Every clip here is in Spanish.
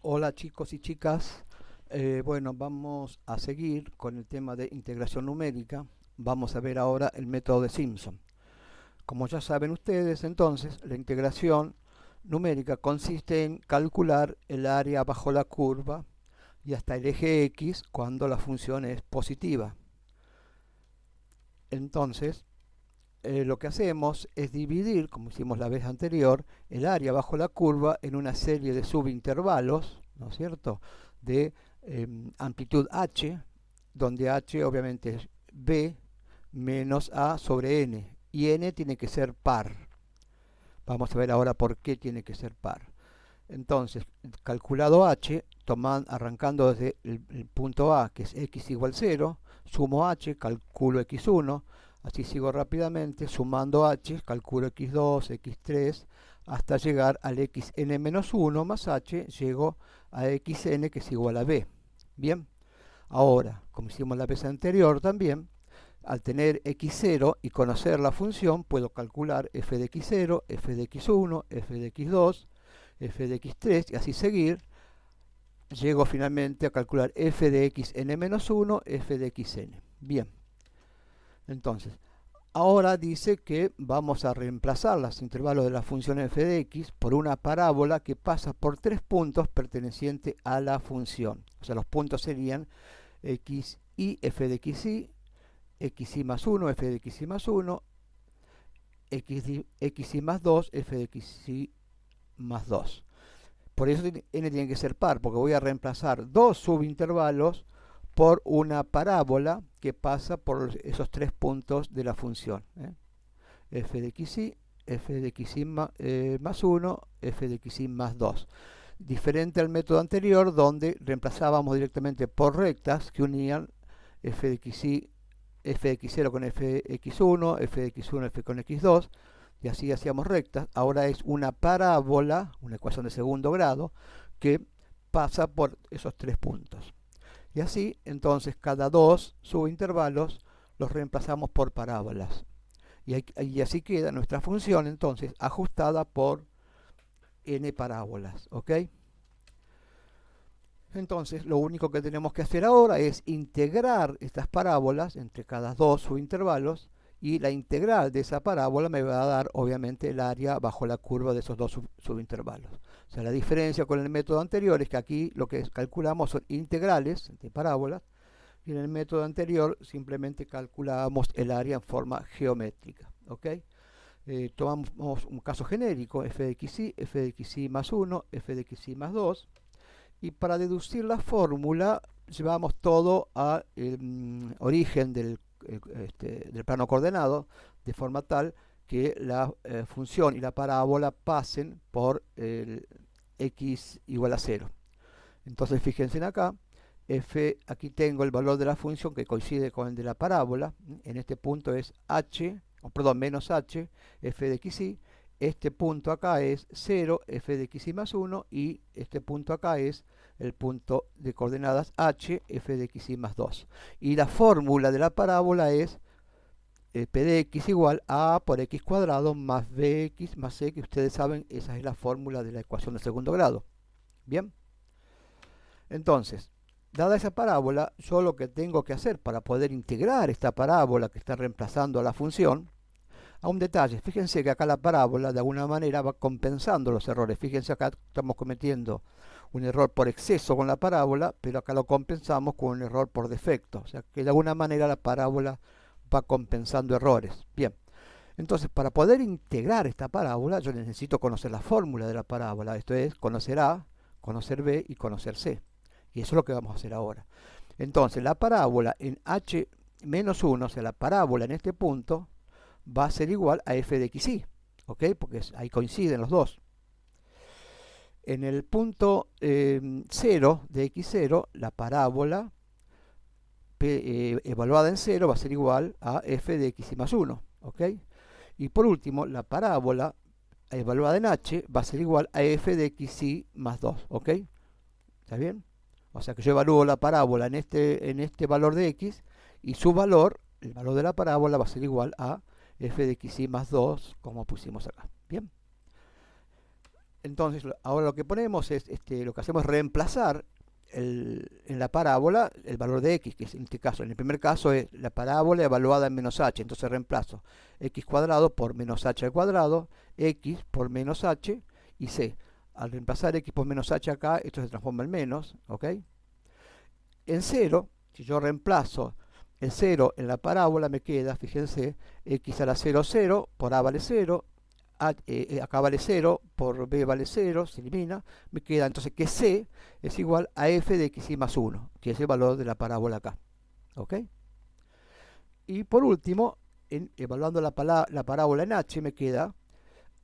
Hola chicos y chicas, bueno, vamos a seguir con el tema de integración numérica. Vamos a ver ahora el método de Simpson. Como ya saben ustedes, entonces, la integración numérica consiste en calcular el área bajo la curva y hasta el eje X cuando la función es positiva. Entonces, lo que hacemos es dividir, como hicimos la vez anterior, el área bajo la curva en una serie de subintervalos, ¿no es cierto?, de amplitud h, donde h obviamente es b menos a sobre n, y n tiene que ser par. Vamos a ver ahora por qué tiene que ser par. Entonces, calculado h, arrancando desde el punto A, que es x igual 0, sumo h, calculo x1, así sigo rápidamente, sumando h, calculo x2, x3, hasta llegar al xn-1 más h, llego a xn, que es igual a b. Bien, ahora, como hicimos la vez anterior también, al tener x0 y conocer la función, puedo calcular f de x0, f de x1, f de x2, f de x3 y así seguir. Llego finalmente a calcular f de xn-1, f de xn. Bien, entonces, ahora dice que vamos a reemplazar los intervalos de la función f de x por una parábola que pasa por tres puntos pertenecientes a la función. O sea, los puntos serían xy, f de xy, xy más 1, f de xy más 1, xy más 2, f de xy más 2. Por eso n tiene que ser par, porque voy a reemplazar dos subintervalos por una parábola que pasa por esos tres puntos de la función. F de xy, f de xy más 1, f de xy más 2. Diferente al método anterior, donde reemplazábamos directamente por rectas que unían f de xy, f de x0 con f de x1, f de x1, f con x2, y así hacíamos rectas. Ahora es una parábola, una ecuación de segundo grado, que pasa por esos tres puntos. Y así, entonces, cada dos subintervalos los reemplazamos por parábolas. Y así queda nuestra función, entonces, ajustada por n parábolas. ¿Ok? Entonces, lo único que tenemos que hacer ahora es integrar estas parábolas entre cada dos subintervalos, y la integral de esa parábola me va a dar obviamente el área bajo la curva de esos dos subintervalos. O sea, la diferencia con el método anterior es que aquí lo que calculamos son integrales de parábolas, y en el método anterior simplemente calculábamos el área en forma geométrica. ¿Ok? Tomamos un caso genérico, f de xy, f de xy más 1, f de xy más 2, y para deducir la fórmula llevamos todo al origen del plano coordenado, de forma tal que la función y la parábola pasen por el x igual a 0. Entonces fíjense en acá, aquí tengo el valor de la función que coincide con el de la parábola. En este punto es h, perdón, menos h, f de xy. Este punto acá es 0, f de xy más 1, y este punto acá es el punto de coordenadas h, f de xy más 2. Y la fórmula de la parábola es p de x igual a por x cuadrado más bx más c, que ustedes saben, esa es la fórmula de la ecuación de segundo grado. Bien, entonces, dada esa parábola, yo lo que tengo que hacer para poder integrar esta parábola que está reemplazando a la función, a un detalle, fíjense que acá la parábola de alguna manera va compensando los errores. Fíjense, acá estamos cometiendo un error por exceso con la parábola, pero acá lo compensamos con un error por defecto. O sea que de alguna manera la parábola va compensando errores. Bien, entonces para poder integrar esta parábola yo necesito conocer la fórmula de la parábola. Esto es conocer A, conocer B y conocer C. Y eso es lo que vamos a hacer ahora. Entonces la parábola en h menos 1, o sea la parábola en este punto, va a ser igual a f de xy, ¿ok? Porque ahí coinciden los dos. En el punto 0 de x0, la parábola evaluada en 0 va a ser igual a f de xy más 1, ¿ok? Y por último, la parábola evaluada en h va a ser igual a f de xy más 2, ¿ok? ¿Está bien? O sea que yo evalúo la parábola en este valor de x, y su valor, el valor de la parábola, va a ser igual a f de xy más 2, como pusimos acá. Bien. Entonces, ahora lo que ponemos es, lo que hacemos es reemplazar en la parábola el valor de x, que es en este caso, en el primer caso es la parábola evaluada en menos h, entonces reemplazo x cuadrado por menos h al cuadrado, x por menos h y c. Al reemplazar x por menos h acá, esto se transforma en menos, ¿ok? En 0, si yo reemplazo el 0 en la parábola, me queda, fíjense, x a la 0, 0, por a vale 0, acá vale 0, por b vale 0, se elimina, me queda entonces que c es igual a f de xy más 1, que es el valor de la parábola acá. ¿Ok? Y por último, evaluando la parábola en h, me queda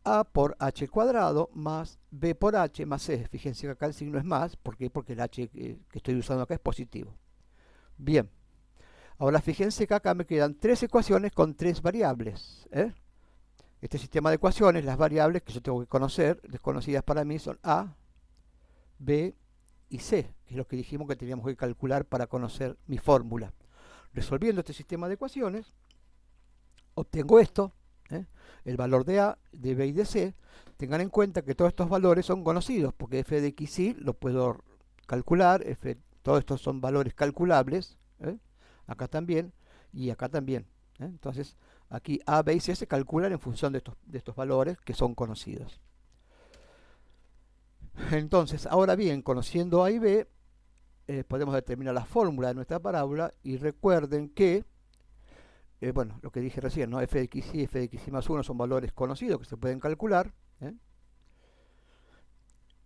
a por h cuadrado más b por h más c. Fíjense que acá el signo es más, ¿por qué? Porque el h que estoy usando acá es positivo. Bien, ahora fíjense que acá me quedan tres ecuaciones con tres variables. Este sistema de ecuaciones, las variables que yo tengo que conocer, desconocidas para mí, son a, b y c, que es lo que dijimos que teníamos que calcular para conocer mi fórmula. Resolviendo este sistema de ecuaciones, obtengo esto, el valor de a, de b y de c. Tengan en cuenta que todos estos valores son conocidos, porque f de xy lo puedo calcular, todos estos son valores calculables, acá también y acá también. Entonces, aquí a, b y c se calculan en función de estos valores que son conocidos. Entonces, ahora bien, conociendo a y b, podemos determinar la fórmula de nuestra parábola y recuerden que, bueno, lo que dije recién, ¿no? F de x y f de x más 1 son valores conocidos que se pueden calcular.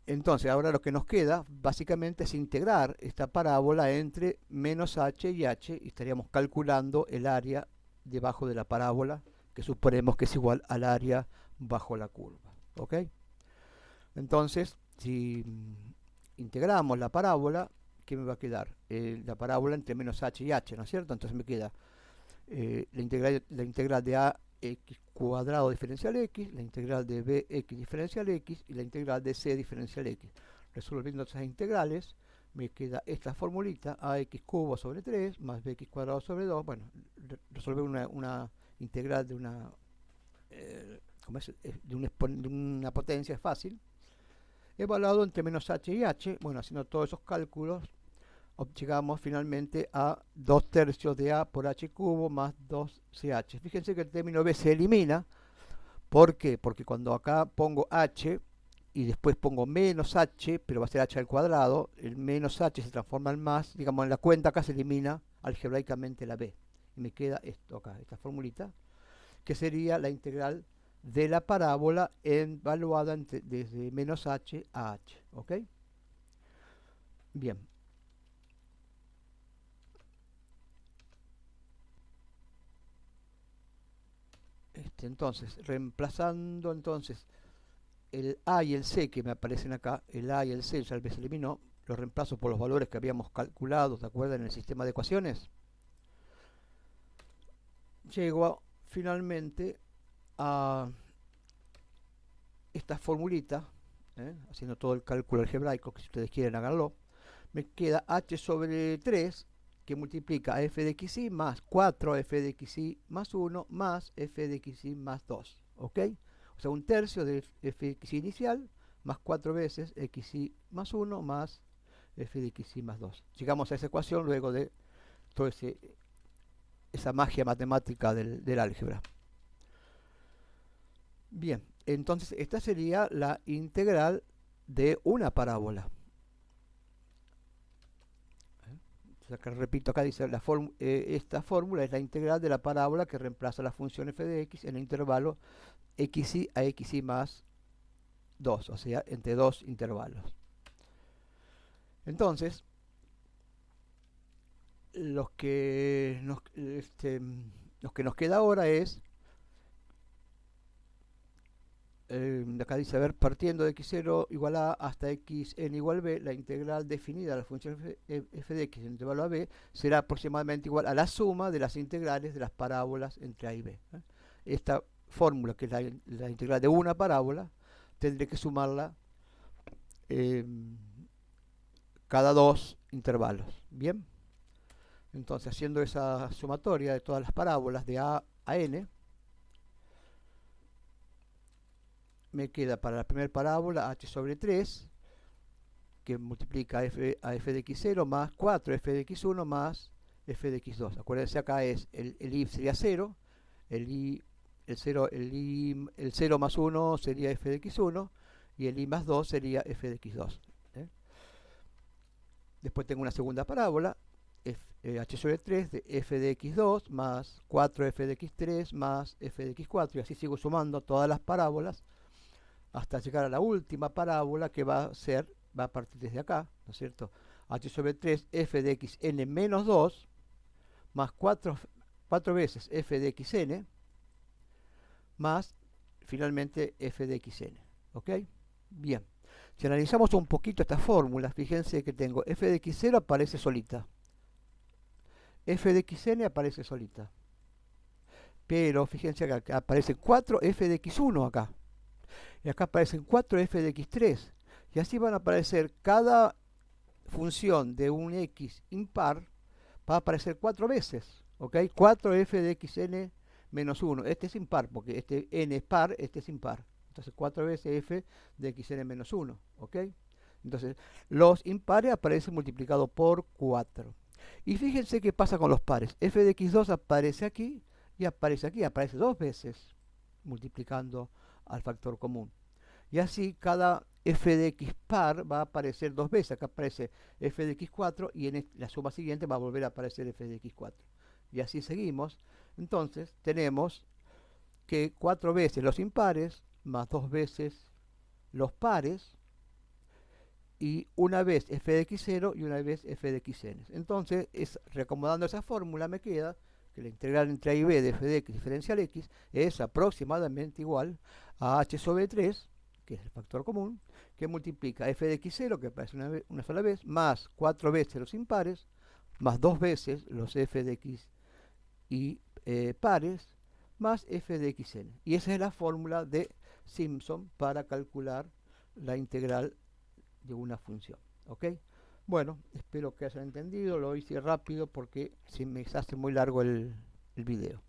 Entonces, ahora lo que nos queda básicamente es integrar esta parábola entre menos h y h y estaríamos calculando el área debajo de la parábola, que suponemos que es igual al área bajo la curva. ¿Ok? Entonces, si integramos la parábola, ¿qué me va a quedar? La parábola entre menos h y h, ¿no es cierto? Entonces me queda la integral de a x cuadrado diferencial x, la integral de bx diferencial x y la integral de c diferencial x. Resolviendo esas integrales, me queda esta formulita, ax cubo sobre 3 más bx cuadrado sobre 2. Bueno, resolver una integral de una, de una potencia es fácil. Evaluado entre menos h y h, bueno, haciendo todos esos cálculos, llegamos finalmente a 2 tercios de a por h cubo más 2ch. Fíjense que el término b se elimina. ¿Por qué? Porque cuando acá pongo h y después pongo menos h, pero va a ser h al cuadrado, el menos h se transforma en más, digamos en la cuenta acá se elimina algebraicamente la b. Y me queda esto acá, esta formulita, que sería la integral de la parábola evaluada desde menos h a h. ¿Ok? Bien. Entonces, reemplazando entonces el a y el c que me aparecen acá, el a y el c ya se eliminó, lo reemplazo por los valores que habíamos calculado, ¿se acuerdan? En el sistema de ecuaciones. Llego finalmente a esta formulita, haciendo todo el cálculo algebraico, que si ustedes quieren háganlo, me queda h sobre 3 que multiplica a f de xy más 4f de xy más 1 más f de xy más 2, ¿ok? O sea, un tercio de f de xy inicial más 4 veces xy más 1 más f de xy más 2. Llegamos a esa ecuación luego de toda esa magia matemática del álgebra. Bien, entonces esta sería la integral de una parábola. Acá, repito, acá dice esta fórmula es la integral de la parábola que reemplaza la función f de x en el intervalo xy a xy más 2, o sea, entre dos intervalos. Entonces, lo que nos queda ahora es, acá dice, a ver, partiendo de x0 igual a hasta xn igual b, la integral definida de la función f de x en el intervalo a b será aproximadamente igual a la suma de las integrales de las parábolas entre a y b. Esta fórmula, que es la integral de una parábola, tendré que sumarla cada dos intervalos. Bien, entonces haciendo esa sumatoria de todas las parábolas de a n, me queda para la primera parábola h sobre 3, que multiplica a f de x0 más 4f de x1 más f de x2. Acuérdense, acá es el i sería 0, el 0 más 1 sería f de x1 y el i más 2 sería f de x2. Después tengo una segunda parábola, h sobre 3 de f de x2 más 4f de x3 más f de x4, y así sigo sumando todas las parábolas hasta llegar a la última parábola, que va a partir desde acá, ¿no es cierto? H sobre 3 f de xn menos 2 más 4 veces f de xn más finalmente f de xn. ¿Ok? Bien. Si analizamos un poquito estas fórmulas, fíjense que tengo f de x0 aparece solita, f de xn aparece solita, pero fíjense que acá aparece 4f de x1 acá, y acá aparecen 4f de x3, y así van a aparecer cada función de un x impar, va a aparecer 4 veces, ¿ok? 4f de xn menos 1, este es impar, porque este n es par, este es impar, entonces 4 veces f de xn menos 1, ¿ok? Entonces, los impares aparecen multiplicados por 4. Y fíjense qué pasa con los pares. F de x2 aparece aquí y aparece aquí, aparece 2 veces, multiplicando al factor común. Y así cada f de x par va a aparecer 2 veces. Acá aparece f de x4 y en la suma siguiente va a volver a aparecer f de x4. Y así seguimos. Entonces tenemos que 4 veces los impares más 2 veces los pares y una vez f de x0 y una vez f de xn. Entonces, reacomodando esa fórmula, me queda que la integral entre a y b de f de x diferencial x es aproximadamente igual a h sobre 3, que es el factor común, que multiplica f de x0, que aparece una sola vez, más 4 veces los impares, más 2 veces los f de x y pares, más f de xn. Y esa es la fórmula de Simpson para calcular la integral de una función. ¿Ok? Bueno, espero que hayan entendido. Lo hice rápido porque se me hace muy largo el video.